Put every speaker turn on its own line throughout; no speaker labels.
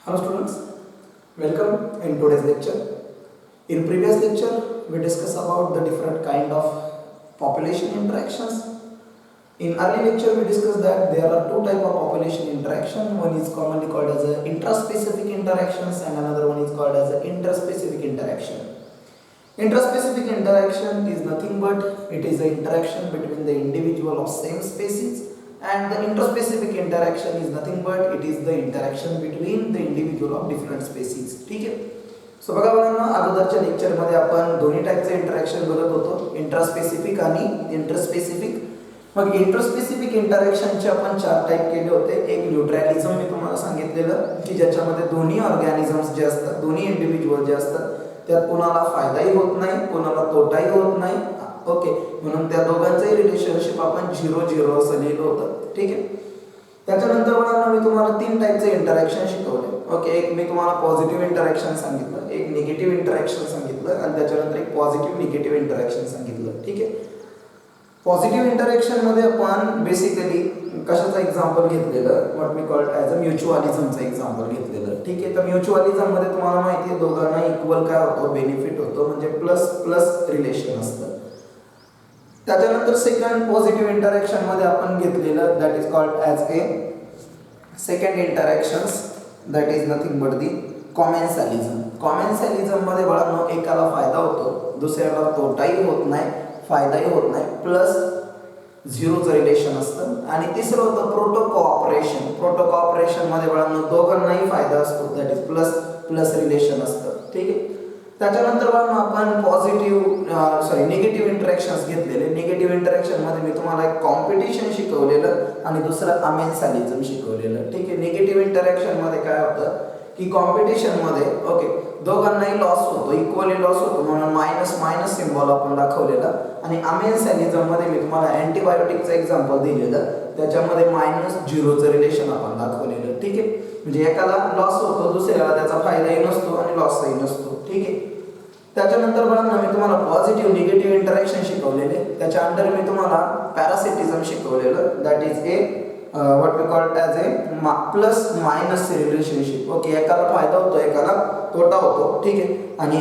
Hello students, welcome in today's lecture. In previous lecture, we discussed about the different kind of population interactions. In early lecture, we discussed that there are two type of population interaction. One is commonly called as a intraspecific interactions and another one is called as a interspecific interaction. Intraspecific interaction is nothing but it is an interaction between the individual of same species, and the interspecific interaction is nothing but it is the interaction between the individual of different species. ठीक आहे. So बघा मुलांनो, अगोदरच्या lecture मध्ये आपण दोन्ही टाइपचे interaction बघत होतो, इंट्रास्पेसिफिक आणि इंटरस्पेसिफिक. मग इंटरस्पेसिफिक इंटरॅक्शनचे आपण चार टाइप केले होते. एक न्यूट्रॅलिझम मी तुम्हाला सांगितलेलं की ज्याच्यामध्ये दोन्ही ऑर्गॅनिझम्स जे असतात, दोन्ही इंडिव्हिज्युअल जे असतात त्यात कोणाला फायदाही होत नाही, कोणाला तोटाही होत नाही. ओके, म्हणून त्या दोघांचंही रिलेशनशिप आपण 0-0 असं लिहिलं होतं. ठीक आहे. त्याच्यानंतर मला मी तुम्हाला तीन टाइपचे इंटरॅक्शन शिकवले. ओके, एक मी तुम्हाला पॉझिटिव्ह इंटरॅक्शन सांगितलं, एक निगेटिव्ह इंटरॅक्शन सांगितलं आणि त्याच्यानंतर एक पॉझिटिव्ह निगेटिव्ह इंटरॅक्शन सांगितलं. ठीक आहे. पॉझिटिव्ह इंटरॅक्शन मध्ये आपण बेसिकली कशाचं एक्झाम्पल घेतलेलं, what we called as a म्युच्युअलिझमचं एक्झाम्पल घेतलेलं. ठीक आहे. तर म्युच्युअलिझम मध्ये तुम्हाला माहिती आहे दोघांना इक्वल काय होतं, बेनिफिट होतो, म्हणजे प्लस प्लस रिलेशन असतं. त्याच्यानंतर सेकंड पॉझिटिव्ह इंटरॅक्शन मध्ये आपण घेतलेलं that is called as a second interactions, that is nothing but the commensalism. Commensalism मध्ये बाळांनो एकाला फायदा होतो, दुसऱ्याला तोटाही होत नाही, फायदाही होत नाही, प्लस झिरोचं रिलेशन असतं. आणि तिसरं होतं प्रोटो कोऑपरेशन. प्रोटो कोऑपरेशन मध्ये बाळांनो दोघांनाही फायदा असतो, that is plus plus relation असतं. ठीक आहे. त्याच्यानंतर बाळांनो आपण निगेटिव्ह इंटरॅक्शन्स घेतलेले. निगेटिव्ह इंटरॅक्शन मध्ये मी तुम्हाला एक कॉम्पिटिशन शिकवलेलं आणि दुसरं अमेन्सॅलिझम शिकवलेलं. ठीक आहे. निगेटिव्ह इंटरॅक्शन मध्ये काय होतं की कॉम्पिटिशन मध्ये ओके दोघांनाही लॉस होतो, इक्वली लॉस होतो, म्हणून मायनस मायनस सिम्बॉल आपण दाखवलेला. आणि अमेन्सॅलिझम मध्ये मी तुम्हाला अँटीबायोटिकचं एक्झाम्पल दिलेलं, त्याच्यामध्ये -0चं रिलेशन आपण दाखवलेलं. ठीक आहे. म्हणजे एकाला लॉस होतो, दुसऱ्याला त्याचा फायदाही नसतो आणि लॉसही नसतो. ठीक आहे. त्याच्यानंतर बाळांनो मी तुम्हाला पॉझिटिव्ह निगेटिव्ह इंटरॅक्शन शिकवलेले. त्याच्या अंडर मी तुम्हाला पॅरासिटिझम शिकवलेलं, that is a what we called as a plus minus relationship. Okay, एकाला फायदा होतो, एकाला तोटा होतो. ठीक आहे. आणि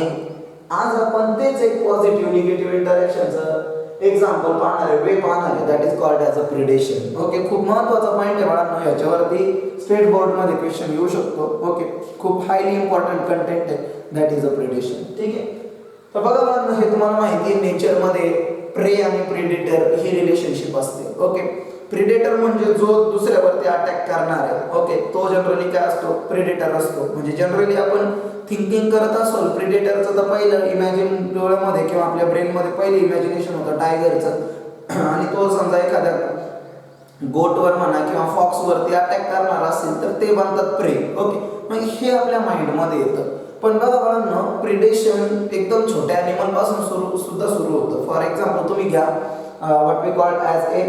आज आपण तेच एक पॉझिटिव्ह निगेटिव्ह इंटरॅक्शनचं एक्झाम्पल पाहणार आहे, वे पाहणार आहे, that is called as a predation. Okay, खूप महत्त्वाचा पॉईंट आहे बाळांनो, याच्यावरती स्टेट बोर्डमध्ये क्वेश्चन येऊ शकतो. ओके, खूप हायली इम्पॉर्टंट कंटेंट आहे, दॅट इज अ प्रिडेशन. ठीक आहे. तर बघा बाळांनो, हे तुम्हाला माहिती आहे नेचरमध्ये प्रे आणि प्रिडेटर ही रिलेशनशिप असते. ओके, प्रिडेटर म्हणजे जो दुसऱ्यावरती अटॅक करणार आहे. ओके, तो जनरली काय असतो, प्रिडेटर असतो. म्हणजे जनरली आपण थिंकिंग करत असो प्रिडेटरचं तर पहिलं इमॅजिन डोळ्यामध्ये किंवा आपल्या ब्रेनमध्ये पहिलं इमॅजिनेशन होतं टायगरचं, आणि तो समजा एखाद्या गोटवर म्हणा किंवा फॉक्सवरती अटॅक करणार असेल तर ते बनतात प्रे. ओके, मग हे आपल्या माइंडमध्ये येतं. पण बघा बाळांनो, प्रिडेशन एकदम छोट्या ॲनिमल पासून सुद्धा सुरू होतं. फॉर एक्झाम्पल तुम्ही घ्या what we called as a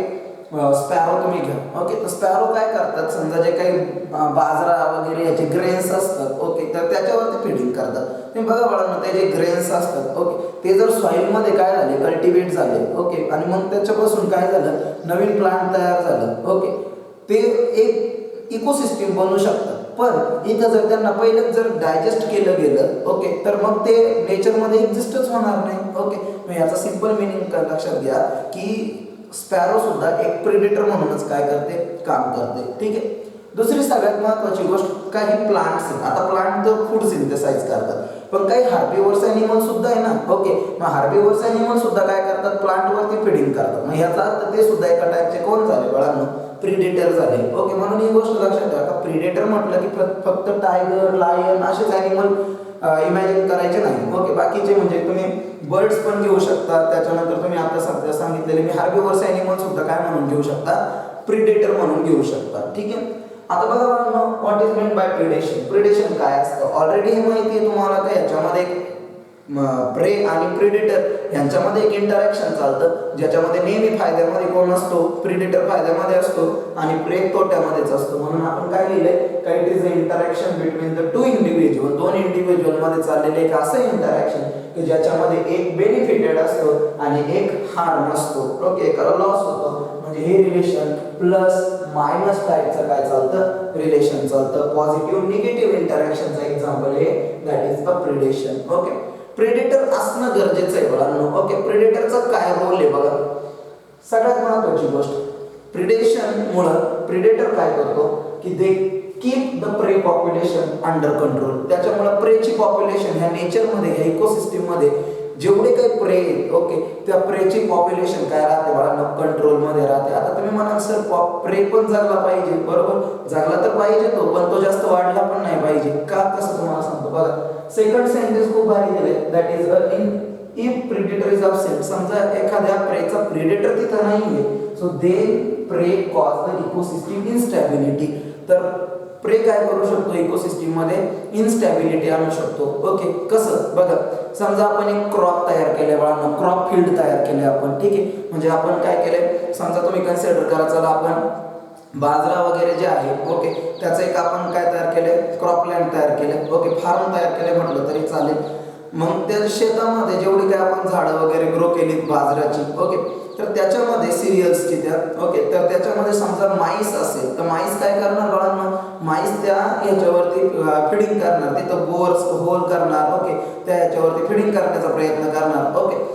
sparrow तुम्ही घ्या. ओके, तर स्पॅरो काय करतात, समजा जे काही बाजरा वगैरे याचे ग्रेन्स असतात, ओके, तर त्याच्यावरती फीडिंग करतात. तुम्ही बघा बाळांनो, ते जे ग्रेन्स असतात, ओके, ते जर सॉइलमध्ये काय झाले, कल्टिवेट झाले, ओके, आणि मग त्याच्यापासून काय झालं, नवीन प्लांट तयार झालं. ओके, ते एक इकोसिस्टीम बनवू शकतात. पण इथं जर त्यांना पहिलं जर डायजेस्ट केलं गेलं, ओके, तर मग ते नेचरमध्ये एक्झिस्टच होणार नाही. ओके, मग याचा सिंपल मिनिंग लक्षात घ्या की स्पॅरो सुद्धा एक प्रेडेटर म्हणूनच काय करते, काम करते. ठीक आहे. दुसरी सगळ्यात महत्त्वाची गोष्ट, काही प्लांट्स आहेत. आता प्लांट तर फूड सिंथेसाइज करतात, पण काही हार्बिवर्स ॲनिमल सुद्धा आहे ना. ओके, मग हार्बिवर्स ॲनिमल सुद्धा काय करतात, प्लांटवरती फीडिंग करतात. मग याचा अर्थ ते सुद्धा एका टाईपचे कोण झाले बाळांनो, प्रिडेटर झाले. ओके, म्हणून ही गोष्ट लक्षात ठेवा का प्रिडेटर म्हटलं की फक्त टायगर, लायन असेच ॲनिमल इमॅजिन करायचे नाही. ओके, बाकीचे म्हणजे तुम्ही बर्ड्स पण घेऊ शकता. त्याच्यानंतर तुम्ही आता सध्या सांगितलेले मी हार्बिवर्स ॲनिमल सुद्धा काय म्हणून घेऊ शकता, प्रिडेटर म्हणून घेऊ शकता. ठीक आहे. आता बघा बाळांनो, what is meant by predation. Predation काय असतं ऑलरेडी हे माहिती आहे तुम्हाला का याच्यामध्ये प्रे आणि प्रिडेटर यांच्यामध्ये एक इंटरॅक्शन चालतं, ज्याच्यामध्ये नेहमी फायद्यामध्ये कोण असतो, प्रिडेटर फायद्यामध्ये असतो आणि प्रे तोट्यामध्येच असतो. म्हणून आपण काय लिहिलंय, का it is a interaction between the two individual. दोन इंडिव्हिज्युअल मध्ये चाललेले एक असं इंटरॅक्शन की ज्याच्यामध्ये एक बेनिफिटेड असतो आणि एक हार्म असतो. ओके, एकाला लॉस होतो. म्हणजे हे रिलेशन प्लस मायनस टाईपचं काय चालतं, रिलेशन चालतं. पॉझिटिव्ह निगेटिव्ह इंटरॅक्शनचं एक्झाम्पल हे that is a predation. Okay, predator असणं गरजेचं आहे बाळांनो. ओके, प्रेडेटरचा काय रोल आहे बघा. सगळ्यात महत्त्वाची गोष्ट, प्रिडेशन मुळे प्रेडेटर काय करतो की they keep the prey population under control. त्याच्यामुळे प्रेची पॉप्युलेशन ह्या नेचरमध्ये ह्या इकोसिस्टीममध्ये जेवढे काही प्रे, ओके, त्या प्रेची पॉप्युलेशन काय राहते बाळांनो, कंट्रोलमध्ये राहते. आता तुम्ही म्हणाल सर प्रे पण जगला पाहिजे, बरोबर, जगला तर पाहिजे तो, पण तो जास्त वाढला पण नाही पाहिजे का, कसं तुम्हाला सांगतो बघा. सेकंड सेंटेन्स खूप भारी दिले, that is in if predator is absent. समजा एखाद्या प्रेचा प्रेडेटर तिथं नाहीये, सो दे प्रे कॉज द इकोसिस्टीम इनस्टॅबिलिटी. तर प्रे काय करू शकतो, इकोसिस्टीम मध्ये इनस्टॅबिलिटी आणू शकतो. ओके, कसं बघा, समजा आपण एक क्रॉप तयार केले बाळांनो, क्रॉप फील्ड तयार केले आपण, ठीक आहे. म्हणजे आपण काय केले, समजा तुम्ही कन्सिडर करा, चला आपण बाजरा वगैरे जे आहे, ओके, त्याचं एक आपण काय तयार केले, क्रॉपलँड तयार केले, ओके, फार्म तयार केले म्हटलं तरी चालेल. मग त्या शेतामध्ये जेवढी काय आपण झाडं वगैरे ग्रो केली बाजऱ्याची, ओके, तर त्याच्यामध्ये सिरियल्सची त्या, ओके, तर त्याच्यामध्ये समजा माईस असेल तर माईस काय करणार बाळांनो, माईस त्या ह्याच्यावरती फिडिंग करणार, तिथं बोर्स होल करणार, ओके, त्या ह्याच्यावरती फिडिंग करण्याचा प्रयत्न करणार. ओके,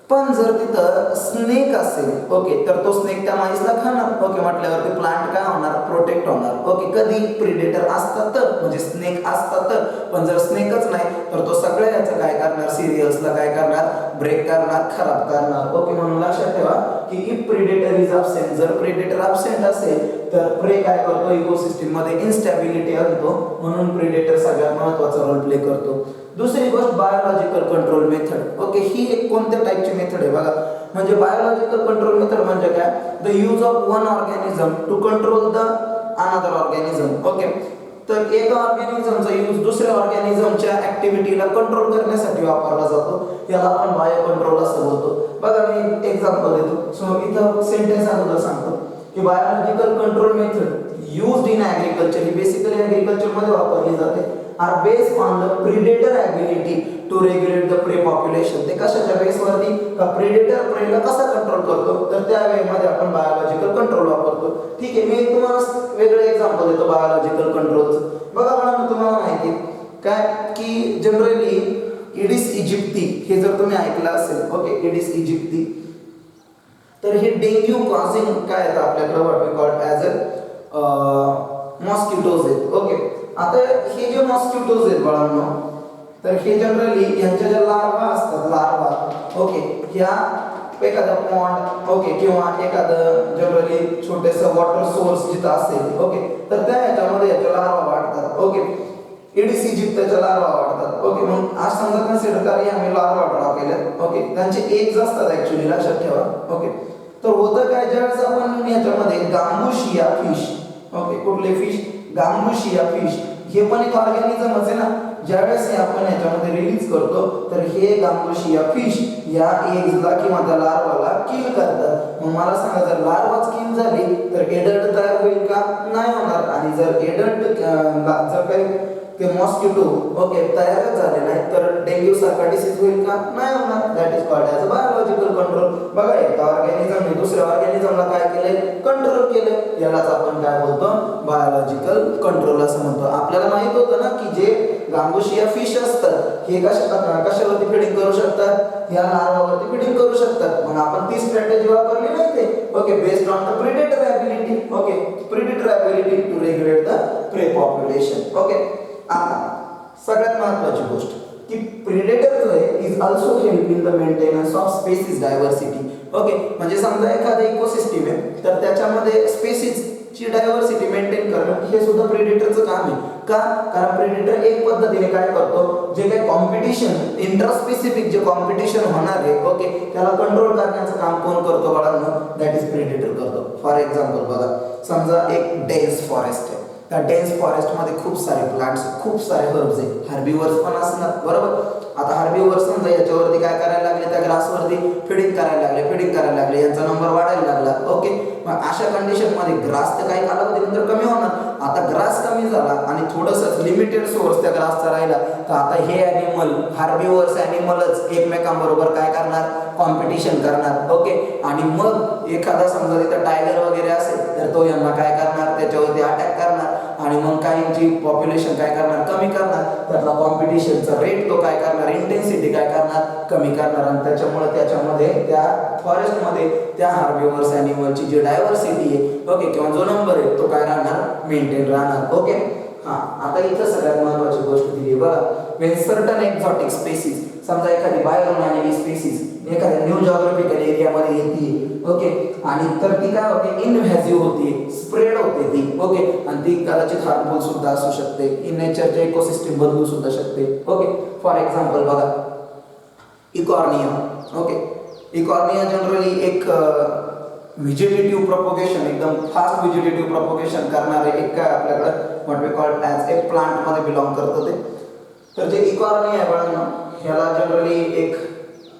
पण जर तिथं स्नेक असेल, ओके, तर तो स्नेक त्या माईसला खाणार. ओके, म्हटल्यावरती प्लांट काय होणार, प्रोटेक्ट होणार. ओके, कधी प्रिडेटर असतात तर, म्हणजे स्नेक असतात तर, पण जर स्नेकच नाही तर तो सगळ्या याचं काय करणार, सिरियल्सला काय करणार, ब्रेक करणार, खराब करणार. ओके, म्हणून लक्षात ठेवा की इफ प्रिडेटर इज अब्सेंट, जर प्रिडेटर अब्सेंट असेल तर प्रे काय करतो, इकोसिस्टीम मध्ये इनस्टॅबिलिटी आणतो, म्हणून प्रिडेटर सगळ्यात महत्त्वाचा रोल प्ले करतो. दुसरी गोष्ट बायोलॉजिकल कंट्रोल मेथड. ओके, ही एक कोणत्या टाईपची मेथड आहे बघा. म्हणजे बायोलॉजिकल कंट्रोल मेथड म्हणजे काय, the use of one organism to control the another organism. Okay, तर एका ऑर्गॅनिझमचा यूज दुसऱ्या ऑर्गॅनिझमच्या ऍक्टिव्हिटीला कंट्रोल करण्यासाठी वापरला जातो. याला आपण बायो कंट्रोल असं बोलतो. बघा मी एक्झाम्पल देतो. सो इथं सेंटेन्स अगोदर सांगतो की biological control method used in agriculture, ही बेसिकली ॲग्रिकल्चरमध्ये वापरली जाते, are based on the predator ability to regulate the prey population. ते कशाच्या बेसवरती, का प्रिडेटर प्रेला कसा कंट्रोल करतो, तर त्या वेळेमध्ये आपण बायोलॉजिकल कंट्रोल वापरतो. ठीक आहे, मी तुम्हाला वेगळं एक्झाम्पल देतो बायोलॉजिकल कंट्रोलचं. बघा मला तुम्हाला माहिती काय की जनरली इडिस इजिप्ती हे जर तुम्ही ऐकलं असेल, ओके, इडिस इजिप्ती, तर हे डेंग्यू कॉझिंग काय येतं आपल्याकडे, what we called as a mosquitoes आहेत. ओके, आता हे जे मॉस्किटोज आहेत बाळांनो, तर हे जनरली यांच्या ज्या लार्वा असतात, लार्वा, ओके, ह्या एखादा पॉन्ड, ओके, किंवा एखादं जनरली छोटेसं वॉटर सोर्स जिथं असेल, ओके, तर त्या ह्याच्यामध्ये याच्या लार्वा वाढतात. ओके, इडिस इजिप्तच्या लार्वा वाढतात. ओके, मग आज समजा कन्सिडर करा आम्ही लार्वा ड्रॉ केले, ओके, त्यांचे एग्ज असतात ऍक्च्युली, लक्षात ठेवा. ओके, तर होतं काय, ज्यावेळेस आपण याच्यामध्ये गांबुशिया फिश, ओके, कुठले फिश, गांबुशिया फिश, हे पण एक ऑर्गॅनिझमच आहे ना, ज्यावेळेस हे आपण याच्यामध्ये रिलीज करतो तर हे गांबुशिया फिश या एग्जला किंवा त्या लार्वाला किल करतात. मग मला सांगा, जर लार्वाच किल झाली तर एडल्ट तयार होईल का, नाही होणार. आणि जर एडल्ट जर काही ते मॉस्किटो, ओके, तयारच झाले नाही तर डेंग्यू सारखा डिसीज होईल का, नाही होणार. That is called as a biological control. बघा, एका ऑर्गॅनिझमने दुसऱ्या ऑर्गॅनिझमला काय केलंय, कंट्रोल केलं, यालाच आपण काय बोलतो, बायोलॉजिकल कंट्रोल असं म्हणतो. आपल्याला माहित होतं ना की जे गांबुशिया फिश असतात हे कशावरती फिडिंग करू शकतात, या लार्वावरती फिडिंग करू शकतात. मग आपण ती स्ट्रॅटेजी वापरली नाही ते, okay, based on the predator ability, okay, predator ability to regulate the prey population. Okay, आता सगळ्यात महत्त्वाची गोष्ट की प्रेडेटर जो आहे is also help in the maintenance of species diversity. Okay, म्हणजे समजा एखादा इकोसिस्टीम आहे तर त्याच्यामध्ये स्पेसिसची डायव्हर्सिटी मेंटेन करणं हे सुद्धा प्रेडेटरचं काम आहे. का, कारण प्रेडेटर एक पद्धतीने काय करतो, जे काही कॉम्पिटिशन इंटरस्पेसिफिक जे कॉम्पिटिशन होणार आहे, ओके, त्याला कंट्रोल करण्याचं काम कोण करतो बाळांनो, दॅट इज प्रेडेटर करतो. फॉर एक्झाम्पल बघा, समजा एक डेन्स फॉरेस्ट आहे, त्या डेन्स फॉरेस्टमध्ये खूप सारे प्लांट्स, खूप सारे हर्ब्स आहे, हर्बिवर्स पण असणार बरोबर. आता हर्बिवर्स समजा याच्यावरती काय करायला लागले, त्या ग्रासवरती फिडिंग करायला लागले, यांचा नंबर वाढायला लागला. ओके, मग अशा कंडिशनमध्ये ग्रास तर काही कालावधीनंतर कमी होणार. आता ग्रास कमी झाला आणि थोडंसं लिमिटेड सोर्स त्या ग्रासचा राहिला, तर आता हे ॲनिमल, हार्बिवर्स ॲनिमलच एकमेकांबरोबर काय करणार, कॉम्पिटिशन करणार. ओके, आणि मग एखादा समजा तिथं टायगर वगैरे असेल तर तो यांना काय करणार, त्याच्यावरती अटॅक करणार आणि मग काहींची पॉप्युलेशन काय करणार, कमी करणार. त्यातला कॉम्पिटिशनचा रेट तो काय करणार, इंटेन्सिटी काय करणार, कमी करणार. आणि त्याच्यामुळे त्याच्यामध्ये त्या फॉरेस्टमध्ये त्या हार्बिवर्स ॲनिमलची जी डायव्हर्सिटी आहे, ओके, किंवा जो नंबर आहे तो काय राहणार, मेंटेन राहणार. ओके, आता इथं सगळ्यात महत्त्वाची गोष्ट दिली बघा, वेन सर्टन एक्झॉटिक स्पेसिस, समजा एखादी बाहेरून आलेली स्पेसिस एखाद्या न्यू जॉग्राफिकल एरियामध्ये येते, ओके, आणि तर ती काय होते, इनव्हॅसिव्ह होते, स्प्रेड होते ती. ओके, आणि ती कदाचित हार्मफुल सुद्धा असू शकते, इन नेचरचे इकोसिस्टम बदलू सुद्धा शकते. ओके, फॉर एक्झाम्पल बघा इकॉर्निया. ओके, इकॉर्निया जनरली एक व्हिजिटेटिव्ह प्रोपोगेशन, एकदम फास्ट व्हिजिटेटिव्ह प्रोपोगेशन करणारे एक काय आपल्याकडे व्हॉट वी कॉल ॲज ए प्लांटमध्ये बिलॉंग करतं ते. तर जे इकॉर्निया आहे बघा, ह्याला जनरली एक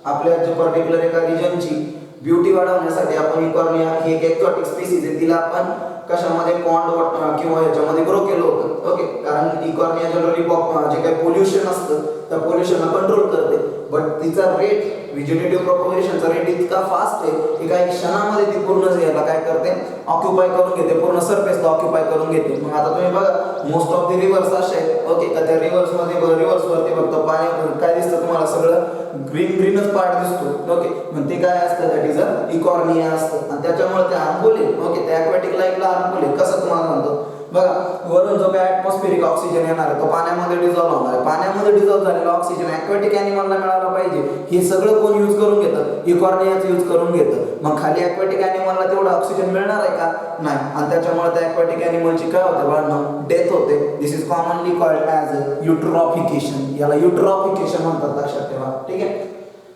आपल्या जे पर्टिक्युलर एका रिजनची ब्युटी वाढवण्यासाठी आपण इकॉर्निया ही एक एक्झॉटिक स्पीसीज आहे, तिला आपण कशामध्ये पॉन्ड किंवा ह्याच्यामध्ये ग्रो केलं होतं. ओके, कारण इकॉर्निया जनरली जे काही पोल्युशन असतं त्या पोल्युशनला कंट्रोल करते, बट तिचा रेट, व्हिजिटेटिव्ह प्रोपोगेशनचा रेट इतका फास्ट आहे की काही क्षणामध्ये ती पूर्ण याला काय करते, ऑक्युपाय करून घेते, पूर्ण सरफेसला ऑक्युपाय करून घेते. मग आता तुम्ही बघा, मोस्ट ऑफ दी रिव्हर्स असे आहेत, ओके, का त्या रिव्हर्समध्ये रिव्हर्सवरती फक्त पाणी काय दिसतं तुम्हाला, सगळं ग्रीनच पार्ट दिसतो. ओके, मग ते काय असतं, दॅट इज अ इकॉर्निया असतं, आणि त्याच्यामुळे ते हार्मफुल आहे. ओके, त्या ॲक्वॅटिक लाईफला हार्मफुल आहे. कसं तुम्हाला म्हणतो बघा, वरून जो काय ॲटमॉस्फेरिक ऑक्सिजन येणार आहे तो पाण्यामध्ये डिझॉल्व्ह होणार आहे, पाण्यामध्ये डिझॉल्व्ह झालेला ऑक्सिजन ॲक्वॅटिक ॲनिमलला मिळाला पाहिजे, हे सगळं कोण यूज करून घेतं, इकॉर्नियाच यूज करून घेतं. मग खाली ॲक्वॅटिक ॲनिमलला तेवढं ऑक्सिजन मिळणार आहे का, नाही, आणि त्याच्यामुळे त्या ॲक्वॅटिक ॲनिमलची काय होते बाळांनो, डेथ होते. दिस इज कॉमनली कॉल्ड ॲज युट्रॉफिकेशन, याला युट्रॉफिकेशन म्हणतात, लक्षात ठेवा. ठीक आहे,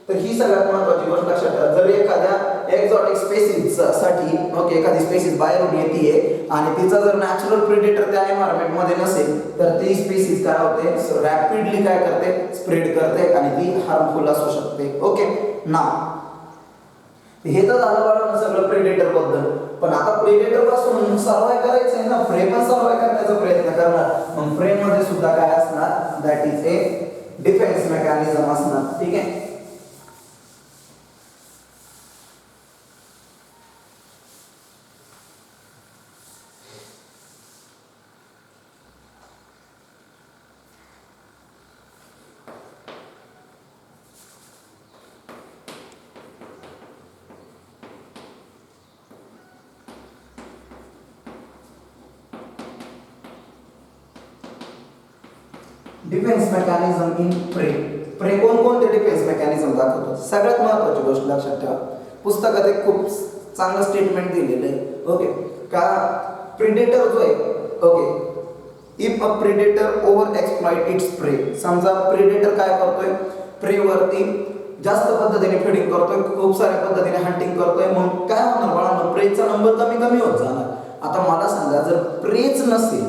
तर ही सगळ्यात महत्त्वाची गोष्ट लक्षात ठेवा. जर एखाद्या एक्झॉटिक स्पेसिस साठी, ओके, एखादी स्पेसिस बाहेरून येते आणि तिचा जर नॅचरल प्रेडेटर त्या एन्व्हायरमेंटमध्ये नसेल, तर ती स्पेसिस काय होते, रॅपिडली काय करते, स्प्रेड करते आणि ती हार्मफुल असू शकते. ओके, ना हे तर झालं बाळांनो सगळं प्रेडेटर बद्दल. पण आता प्रेडेटर पासून सर्वाइव्ह करायचं आहे ना, प्रे पण सर्वाइव्ह करण्याचा प्रयत्न करणार. मग प्रे मध्ये सुद्धा काय असणार, that is A defence mechanism असणार. ठीक आहे, डिफेन्स मेकॅनिझम इन प्रे. प्रे कोणते डिफेन्स मेकॅनिझम दाखवतो, सगळ्यात महत्त्वाची गोष्ट लक्षात ठेवा, पुस्तकात एक खूप चांगलं स्टेटमेंट दिलेलं आहे. ओके, का प्रिडेटर जो आहे, okay, if a predator over exploit its prey, समजा प्रिडेटर काय करतोय, प्रेवरती जास्त पद्धतीने फीडिंग करतोय, खूप साऱ्या पद्धतीने हंटिंग करतोय, मग काय होणार बाळांनो, प्रेचा नंबर कमी कमी होत जाणार. आता मला सांगा, जर प्रेच नसेल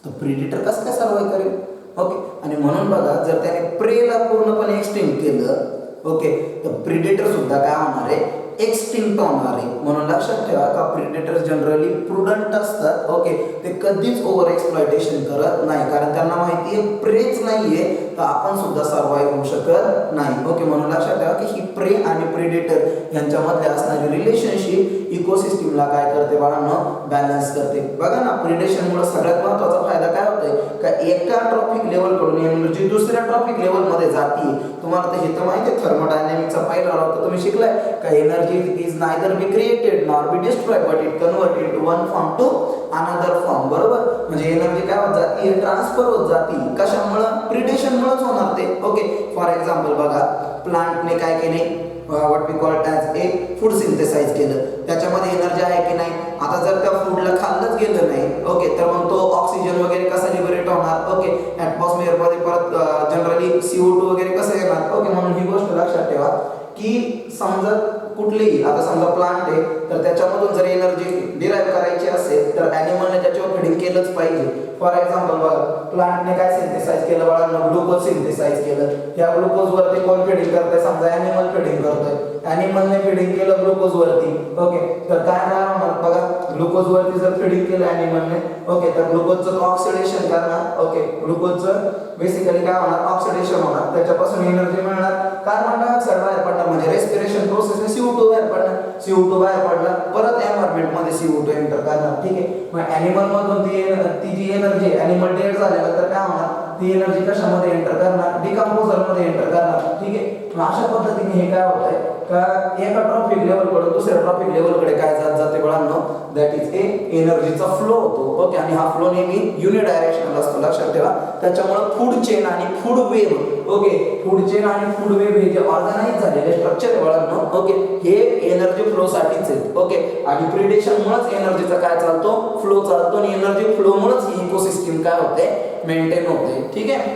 तर प्रिडेटर कसं काय सर्वाइव्ह करेल. ओके, आणि म्हणून बघा, जर त्याने प्रेला पूर्णपणे एक्सटिंक्ट केलं, ओके, तर प्रिडेटर सुद्धा काय होणार आहे, एक्सटिंक्ट होणार आहे. म्हणून लक्षात ठेवा का प्रिडेटर जनरली प्रुडंट असतात. ओके, ते कधीच ओव्हर एक्सप्लॉयटेशन करत नाही, कारण त्यांना माहिती आहे प्रेच नाहीये तर आपण सुद्धा सर्वाइव्ह होऊ शकत नाही. ओके, म्हणून लक्षात ठेवा की ही प्रे आणि प्रिडेटर यांच्यामध्ये असणारी रिलेशनशिप इकोसिस्टमला काय करते बाळांनो, बॅलन्स करते. बघा ना, प्रिडेशनमुळे सगळ्यात महत्त्वाचा फायदा काय होतोय का एका ट्रॉपिक लेवलकडून एनर्जी दुसऱ्या ट्रॉपिक लेवलमध्ये जाते. तुम्हाला तर हे तर माहिती आहे, थर्मोडायनॅमिक्सचा पहिला लॉ तर तुम्ही शिकलाय का, energy is neither be created nor be destroyed but it convert into one form to another form. बरोबर, म्हणजे एनर्जी काय होत जाते, ट्रान्सफर होत जाते. कशामुळं, प्रिडेशनमुळेच होणार ते. ओके, फॉर एक्झाम्पल बघा, प्लांटने काय केले, what we call as a food synthesize केलं, त्याच्यामध्ये एनर्जी आहे की नाही. आता जर त्या फूडला खाल्लंच गेलं नाही, ओके, तर मग तो ऑक्सिजन वगैरे कसा लिबरेट होणार. ओके, ॲटमॉस्फिअरमध्ये परत जनरली CO2 वगैरे कसं येणार. ओके, म्हणून ही गोष्ट लक्षात ठेवा की समजा कुठलीही, आता समजा प्लांट आहे तर त्याच्यामधून जर एनर्जी डिराईव्ह करायची असेल तर ॲनिमलने त्याच्यावर फिडिंग केलं केलंच पाहिजे. फॉर एक्झाम्पल बघा, प्लांटने काय सिंथेसाइज केलं बाळांनो, ग्लुकोज सिंथेसाइज केलं. या ग्लुकोज वरती कोण फिडिंग करतंय, समजा ॲनिमल फिडिंग करतोय, ॲनिमलने फिडिंग केलं ग्लुकोज वरती. ओके, तर काय होणार बघा, ग्लुकोज वरती जर फिडिंग केलं ॲनिमलने, ओके, तर ग्लुकोजचं ऑक्सिडेशन करणार. ओके, ग्लुकोजचं बेसिकली काय होणार, ऑक्सिडेशन होणार, त्याच्यापासून एनर्जी मिळणार, कार्बन डायऑक्साईड बाहेर पडणार, म्हणजे रेस्पिरेशन प्रोसेसने CO2 बाहेर पडणार. CO2 बाहेर पडला, परत एन्व्हायरमेंट मध्ये CO2 एंटर करणार. ठीक आहे, मग ॲनिमल मधून ती जी एनर्जी ॲनिमल डेड झाल्यानंतर काय होणार, ती एनर्जी कशामध्ये एंटर करणार, डिकम्पोजर मध्ये एंटर करणार. ठीक आहे, मग अशा पद्धतीने हे काय होतंय का एका ट्रॉपिक लेवल कडून दुसऱ्या ट्रॉपिक लेवल कडे काय जात जाते बाळांनो, दॅट इज ए एनर्जीचा फ्लो होतो. ओके, आणि हा फ्लो नेहमी युनिडायरेक्शनल असतो, लक्षात ठेवा. त्याच्यामुळे फूड चेन आणि food web, okay, food chain आणि फूड वेव हे जे ऑर्गनाइज झालेले स्ट्रक्चर आहे बाळांनो, ओके, हे एनर्जी फ्लो साठीच आहे. ओके, आणि प्रिडेशन मुळेच एनर्जीचा काय चालतो, फ्लो चालतो, आणि एनर्जी फ्लो मुळेच ही इकोसिस्टम काय होते, मेंटेन होते. ठीक आहे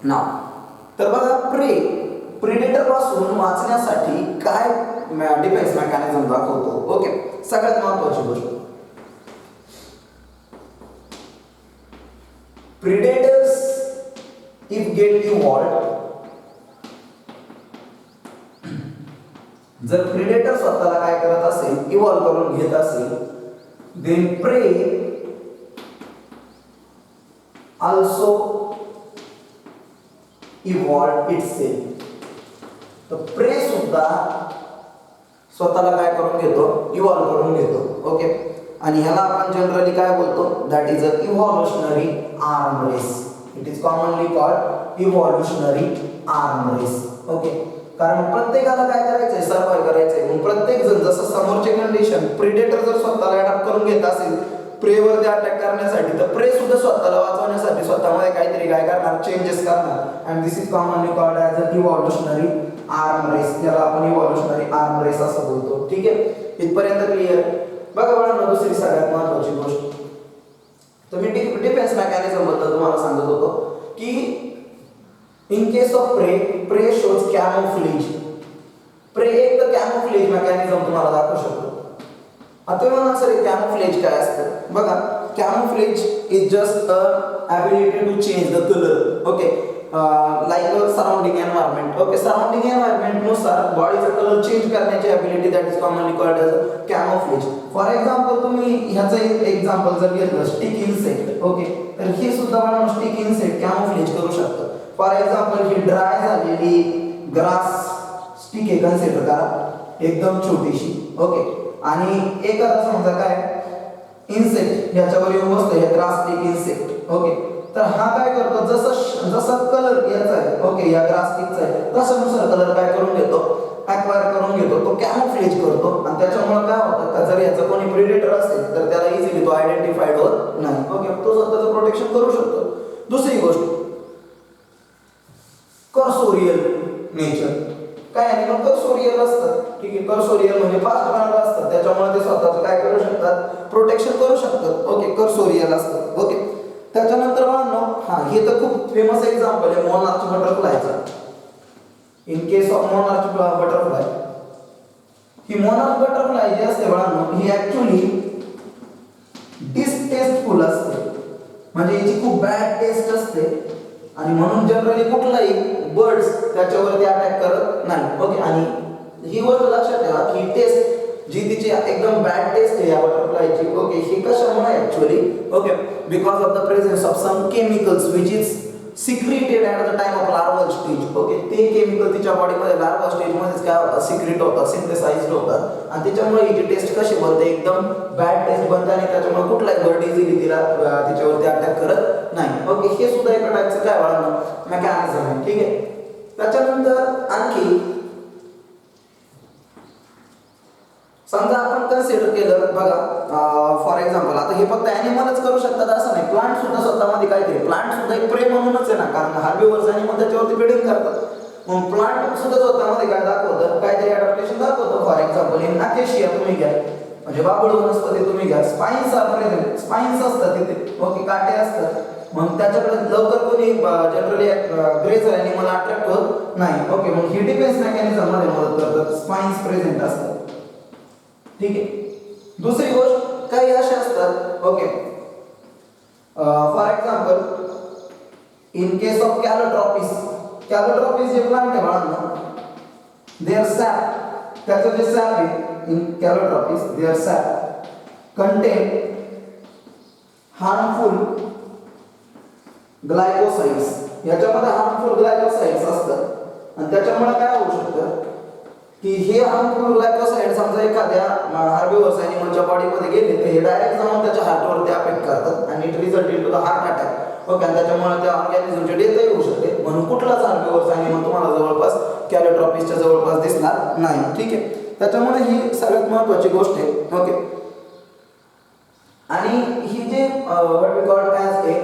ना. तर बघा, प्रेडेटर पासून वाचण्यासाठी काय डिफेन्स मेकॅनिझम दाखवतो. ओके, सगळ्यात महत्त्वाची गोष्ट, प्रेडेटर्स इफ गेट इव्हॉल्व्ड, जर प्रेडेटर स्वतःला काय करत असेल, इव्हॉल्व करून घेत असेल, देन प्रे also evolve itself. तर प्रे सुद्धा स्वतःला काय करून घेतो, इव्हॉल्व करून घेतो. ओके, आणि ह्याला आपण जनरली काय बोलतो, that is a evolutionary arm race. It is commonly called evolutionary arm race. Okay, कारण प्रत्येकाला काय करायचंय, सर्वाइव्ह करायचंय. मग प्रत्येक जण जसं समोरचे कंडिशन, प्रेडेटर जर स्वतःला अडॅप्ट करून घेत असेल प्रेवरती अटॅक करण्यासाठी, तर प्रे सुद्धा स्वतःला वाचवण्यासाठी स्वतःमध्ये काहीतरी काय करणार, चेंजेस करणार. And this is commonly called as a evolutionary arm race. याला आपण इव्हॉल्युशनरी आर्म रेस असं बोलतो. ठीक आहे, इथपर्यंत क्लिअर. बघा बाळांनो, दुसरी सगळ्यात महत्त्वाची गोष्ट, तर मी डिफेन्स मेकॅनिझम बद्दल तुम्हाला सांगत होतो की इन केस ऑफ प्रे शोज कॅमोफ्लेज. प्रे एक तर कॅमोफ्लेज मेकॅनिझम तुम्हाला दाखवू शकतो. आता म्हणा सर कॅमोफ्लेज काय असतं, बघा, camouflage is just a ability to change the colour. Okay, like surrounding environment. Okay, surrounding environment नुसार बॉडीचा कलर चेंज करण्याची ability, that is commonly called as camouflage. For example, तुम्ही ह्याचं एक एक्झाम्पल जर घेतलं, स्टिक इन्सेक्ट. ओके, तर हे सुद्धा मला स्टिक इन्सेक्ट कॅमोफ्लेज करू शकतं. फॉर एक्झाम्पल, ही ड्राय झालेली ग्रास स्टिक आहे, कन्सिडर करा, एकदम छोटीशी. ओके, आणि एखादा समजा काय इन्सेक्ट याच्यावर येऊन बसतो, हे ग्रास स्टिक इन्सेक्ट. ओके, तर हा काय करतो, जसं कलर याचा आहे, ओके, या ग्रास स्टिकचा आहे, तशानुसार कलर काय करून घेतो, ॲक्वायर करून घेतो, तो कॅमोफ्लेज करतो. आणि त्याच्यामुळे काय होतं का, जर याचा कोणी प्रेडेटर असेल तर त्याला इझिली तो आयडेंटिफाईड होत नाही. ओके, तो स्वतःचं प्रोटेक्शन करू शकतो. दुसरी गोष्ट, कर्सोरियल नेचर. काय ॲनिमल कर्सोरियल असतात. ठीक आहे, कर्सोरियल म्हणजे फास्ट रनर असतात, त्याच्यामुळे ते स्वतःचं काय करू शकतात, प्रोटेक्शन करू शकतात. ओके, कर्सोरियल असतात. ओके, त्याच्यानंतर हे तर खूप फेमस एक्झाम्पल आहे मोनार्च बटरफ्लायचा. In case of monarch butterfly, ही मोनार्च बटरफ्लाय जी असते बाळांनो, ही ऍक्च्युली डिसटेस्टफुल असते, म्हणजे याची खूप बॅड टेस्ट असते, आणि म्हणून जनरली कुठलाही बर्ड्स त्याच्यावरती अटॅक करत नाही. ओके, आणि ही गोष्ट लक्षात ठेवा की टेस्ट जी तिची एकदम बॅड टेस्ट आहे या बटरफ्लायची. ओके, ही कशामुळे actually, okay, because of the presence of some chemicals which is secreted at the time of larval stage. Okay, ते केमिकल तिच्या बॉडीमध्ये लार्वल स्टेजमध्येच काय होतात, सिक्रेट होतात, सिंथेसाइज्ड होतात, आणि त्याच्यामुळे हिची टेस्ट कशी बनते, एकदम बॅड टेस्ट बनते, आणि त्याच्यामुळे कुठलाही बर्ड इझिली तिच्यावरती अटॅक करत नाही. ओके, हे सुद्धा एका टाईपचं काय वाढणं मेकॅनिझम आहे. ठीक आहे, त्याच्यानंतर आणखी समजा आपण कन्सिडर केलं, बघा, फॉर एक्झाम्पल, आता हे फक्त ॲनिमलच करू शकतात असं नाही, प्लांट सुद्धा स्वतःमध्ये काहीतरी, प्लांट सुद्धा एक प्रे म्हणूनच आहे ना, कारण हार्बिवर्स ॲनिमल त्याच्यावरती फिडिंग करतात. मग प्लांट सुद्धा स्वतःमध्ये काय दाखवतं, काहीतरी अडॅप्टेशन दाखवतं. फॉर एक्झाम्पल, इन अकेशिया तुम्ही घ्या, म्हणजे बाबळ वनस्पती तुम्ही घ्या, स्पाइन्स आर प्रेझेंट, स्पाइन्स असतात तिथे. ओके, काटे असतात, मग त्याच्याकडे लवकर कोणी जनरली ग्रेझर ॲनिमल अट्रॅक्ट होत नाही. ओके, मग ही डिफेन्स मेकॅनिझम मध्ये मदत करतात, स्पाइन्स प्रेझेंट असतात. ठीक आहे, दुसरी गोष्ट काही अशा असतात, ओके, इन केस ऑफ कॅलोट्रॉपिस, कॅलोट्रॉपिस जे प्लांट आहे बाळांनो, देअर सॅप, त्याचं जे सॅप आहे in Calotropis, their sap contain harmful glycosides, याच्यामध्ये हार्मफुल ग्लायकोसाइड्स असतात आणि त्याच्यामुळे काय होऊ शकतं की हे हार्मफुल ग्लायकोसाइड समजा एखाद्या हार्बिव्हरस ॲनिमलच्या बॉडीमध्ये गेले तर हे डायरेक्ट जाऊन त्याच्या हार्टवरती अफेक्ट करतात आणि it result in to the heart attack. Okay, आणि त्याच्यामुळे त्या ऑर्गॅनिझमची डेथही होऊ शकते. म्हणून कुठलाच हार्बिव्हरस ॲनिमल तुम्हाला जवळपास कॅलोट्रॉपिसच्या जवळपास दिसणार नाही. ठीक आहे, त्याच्यामुळे ही सगळ्यात महत्त्वाची गोष्ट आहे. ओके, आणि ही जे what we called as a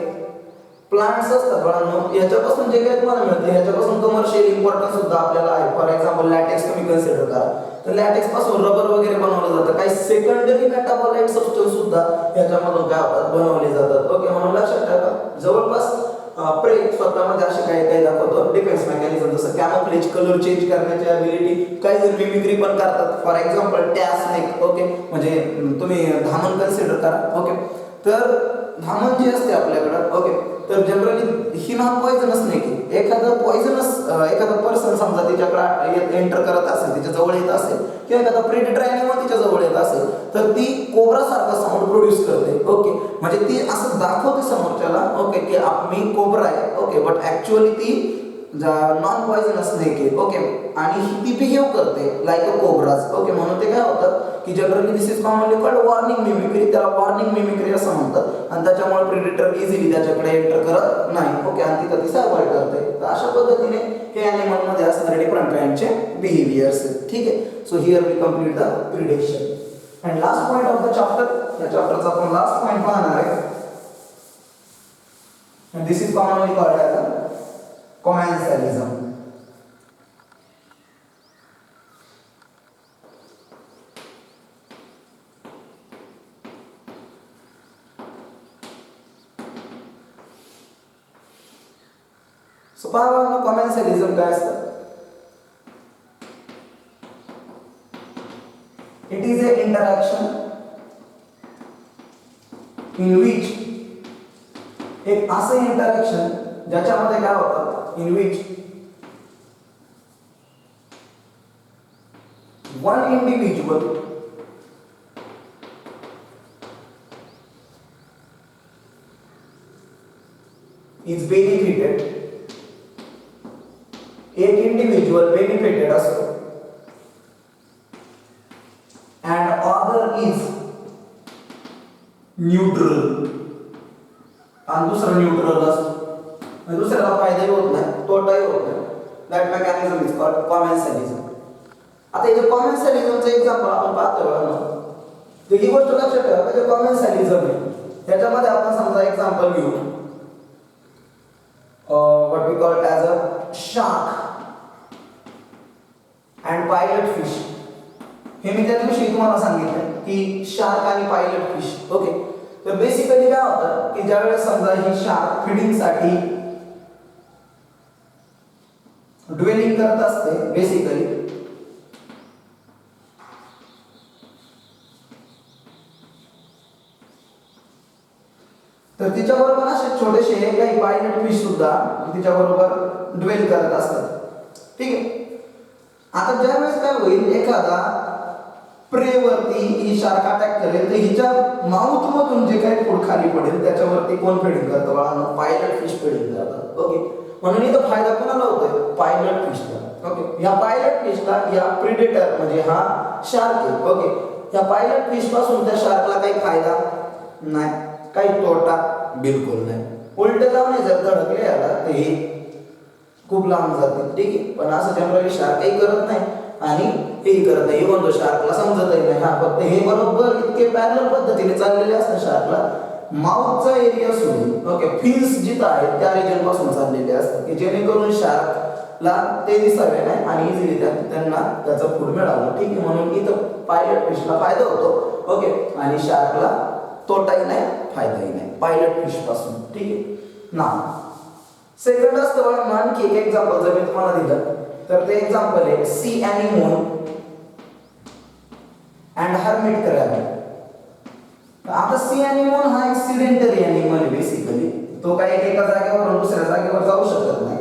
plants असतात बाळांनो, याच्यापासून जे काही तुम्हाला मिळतं याच्यापासून कमर्शियल इम्पॉर्टन्स सुद्धा आपल्याला आहे. फॉर एक्झाम्पल लॅटेक्स तुम्ही कन्सिडर करा, तर लॅटेक्स पासून रबर वगैरे बनवलं जातं. काही सेकंडरी मेटाबॉलाइट सबस्टन्स सुद्धा याच्यामधून काय होतात, बनवले जातात. ओके, म्हणून लक्षात ठेवा जवळपास प्रे स्वतःमध्ये असे काही काही दाखवतो डिफेन्स मेकॅनिझम, जसं कॅमोफ्लेज, कलर चेंज करण्याची ॲबिलिटी, काही जण मिमिक्री पण करतात. फॉर एक्झाम्पल टॅस्नेक, ओके, म्हणजे तुम्ही धामण कन्सिडर करा. ओके, तर धामण जी असते आपल्याकडं, ओके, तर जनरली ही नॉन पॉइझनस नाही. एखादं पर्सन समजा तिच्याकडे एंटर करत असेल, तिच्या जवळ येत असेल, किंवा एखादा प्रेडेटर ॲनिमल तिच्या जवळ येत असेल, तर ती कोब्रा सारखा साऊंड प्रोड्यूस करते. ओके, म्हणजे ती असं दाखवते समोरच्याला, ओके, की मी कोब्रा आहे. ओके, बट ॲक्च्युअली ती नॉन पॉइझनस स्नेक आहे. ओके, आणि ती बिहेव करते लाईक अ कोब्राज. ओके, म्हणून ते काय होतं की generally this is commonly called warning mimicry, त्याला वॉर्निंग मिमिक्री असं म्हणतात. आणि त्याच्यामुळे प्रेडेटर इझिली त्याच्याकडे एंटर करत नाही. ओके, आणि ती कधी सर्वाइव करते. तर अशा पद्धतीने हे ॲनिमल मध्ये असणारे डिफरंट काइंडचे बिहेवियर्स आहेत. ठीक आहे, so here we complete the predation. And last point of the chapter, या चॅप्टरचा आपण लास्ट पॉइंट पाहणार आहे. And this is commonly called as a commensalism. So पहा commensalism काय असतं? It is a interaction in which एक असं इंटरॅक्शन ज्याच्यामध्ये काय होतं, in which one individual is benefited, एक इंडिव्हिज्युअल बेनिफिटेड असतो अँड अदर इज न्यूट्रल, आणि दुसरा न्यूट्रल असतो, दुसऱ्याला फायदाही होत नाही, तोटाही होत नाही. That mechanism is called commensalism. आता हे जे कॉमेन्सॅलिझमचं एक्झाम्पल आपण पाहतोय, तर ही गोष्ट लक्षात ठेवा की जे कॉमेन्सॅलिझम आहे त्याच्यामध्ये आपण समजा एक्झाम्पल घेऊ what we called as a shark and pilot fish. हे मी त्या दिवशी तुम्हाला सांगितलं की शार्क आणि पायलट फिश. ओके, तर बेसिकली काय होतं की ज्यावेळेस समजा ही शार्क फीडिंगसाठी ड्वेलिंग करत असते बेसिकली, तर तिच्याबरोबर असे छोटेसे काही पायलट फिश सुद्धा तिच्याबरोबर ड्वेल करत असतात. ठीक आहे, आता ज्यावेळेस काय होईल, एखादा प्रेवरती ही शार्क अटॅक करेल तर हिच्या माउथ मधून जे काही फूड खाली पडेल त्याच्यावरती कोण फीडिंग करतं बाळांनो, पायलट फिश फीडिंग करतात. ओके, म्हणून इथं फायदा कोणाला होतोय, पायलट फिशला. ओके, या पायलट फिशला या प्रिडेटर म्हणजे हा शार्क आहे. ओके, या पायलट फिश पासून त्या शार्कला काही फायदा नाही, काही तोटा बिलकुल नाही. उलट जाऊन जर धडकले याला तर हे खूप लांब जाते. ठीक आहे, पण असं जनरली शार्क काही करत नाही आणि हेही करत नाही. इव्हन तो शार्कला समजतही नाही. हा फक्त हे बरोबर इतके पॅरलल पद्धतीने चाललेले असतात शार्कला माउथचा एरिया सोडून. ओके, फिन्स जिथं आहेत त्या रिजन पासून चाललेले असतात की जेणेकरून शार्कला ते दिसावे नाही आणि इझिली त्यांना त्याचं फूड मिळावं. ठीक आहे, म्हणून इथं पायलट फिशला फायदा होतो. ओके, आणि शार्कला तोटाही नाही, फायदाही नाही पायलट फिश पासून. ठीक आहे ना. सेकंड असतं बघा आणखी एक एक्झाम्पल जर मी तुम्हाला दिलं तर ते एक्झाम्पल आहे सी ॲनिमोन अँड हर्मिट क्रॅब. आता सी ॲनिमोन हा एक सिडेंटरी ॲनिमल आहे बेसिकली. तो काही एका जागेवरून दुसऱ्या जागेवर जाऊ शकत नाही.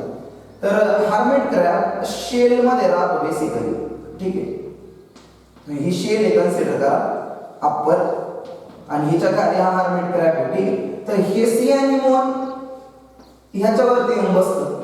तर हार्मेट क्रॅब शेल मध्ये राहतो बेसिकली. ठीक आहे, ही शेल आहे कन्सिडर करा अप्पर आणि हिच्या खाली हा हार्मेट क्रॅब आहे. ठीक आहे, तर हे सी अॅनिमोन ह्याच्यावरती येऊन बसतं.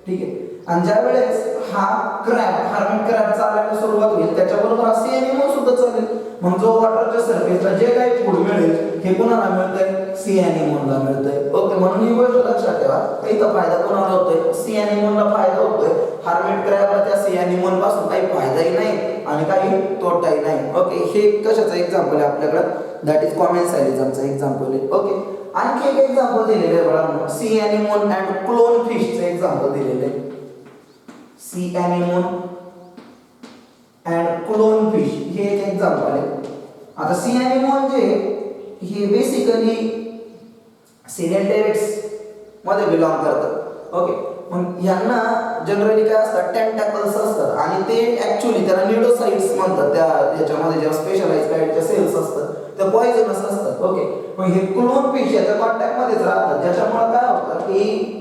ठीक आहे, आणि ज्या वेळेस हा क्रॅब हार्मेट क्रॅब चालायला सुरुवात होईल त्याच्याबरोबर हा सी अॅनिमोन सुद्धा चालेल. मग जो वॉटरच्या सरफेसला जे काही फूड मिळेल हे कोणाला मिळतंय? सी अॅनिमोनला मिळतंय. ओके, म्हणून ही गोष्ट लक्षात ठेवा. इथं फायदा कोणाला होतोय? सी अॅनिमोनला फायदा होतोय. हार्मेट क्रॅबला त्या सी अॅनिमोन पासून काही फायदाही नाही आणि काही तोटाही नाही. ओके, हे कशाचं एक्झाम्पल आहे आपल्याकडे? दॅट इज कॉमेन्सॅलिझमचं एक्झाम्पल आहे. ओके, आणखी एक एक्झाम्पल दिलेलं आहे बघा, सी अॅनिमोन अँड क्लोन फिशचं एक्झाम्पल दिलेलं आहे. सी अॅनिमोन अँड क्लोन फिश हे एक एक्झाम्पल आहे. आता सी अॅनिमोन जे हे बेसिकली सिनेंटेरिड्स मध्ये बिलॉंग करतात. ओके, मग यांना जनरली काय असतात? टेंटॅकल्स असतात आणि ते ऍक्च्युअली त्याला निडोसाइट्स म्हणतात. त्या याच्यामध्ये ज्या स्पेशलाइज्ड काइंडच्या सेल्स असतात त्या पॉइझनस असतात. ओके, मग हे क्लोन फिश याच्या कॉन्टॅक्ट मध्येच राहतात, ज्याच्यामुळे काय होतं की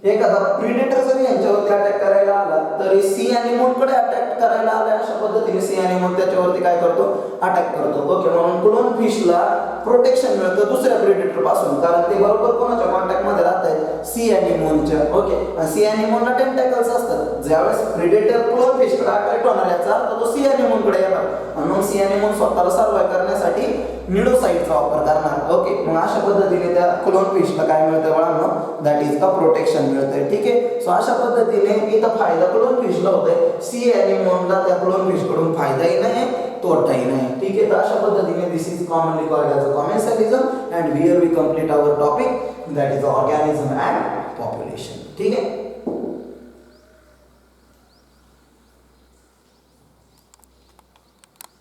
एखादा प्रिडेटर जरी यांच्यावरती अटॅक करायला आला तरी सी अॅनिमोनकडे अटॅक करायला आला अशा पद्धतीने सी अॅनिमोन त्याच्यावरती काय करतो? अटॅक करतो. ओके, म्हणून क्लोन फिशला प्रोटेक्शन मिळतं दुसऱ्या प्रिडेटर पासून, कारण ते बरोबर कोणाच्या कॉन्टॅक्ट मध्ये राहत आहे? सी अॅनिमोनच्या. ओके, सी अॅनिमोनला टेंटॅकल्स असतात. ज्यावेळेस प्रिडेटर क्लोन फिशकडे अटॅक होणार याचा अर्थ तो सी अॅनिमोनकडे येणार, म्हणून सी अॅनिमोन स्वतःला सर्वाइव्ह करण्यासाठी निडोसाइटचा वापर करणार. ओके, मग अशा पद्धतीने त्या क्लोन फिशला काय मिळतं बाळांनो? दॅट इज अ प्रोटेक्शन मिळतंय. ठीक आहे, सो अशा पद्धतीने इथं फायदा क्लोन फिशला होतोय, सी अॅनिमोनला त्या क्लोन फिश कडून फायदाही नाही तोटाही नाही. ठीक आहे, तर अशा पद्धतीने this is commonly called as a commensalism and here we complete our topic that is organism and population. ठीक आहे.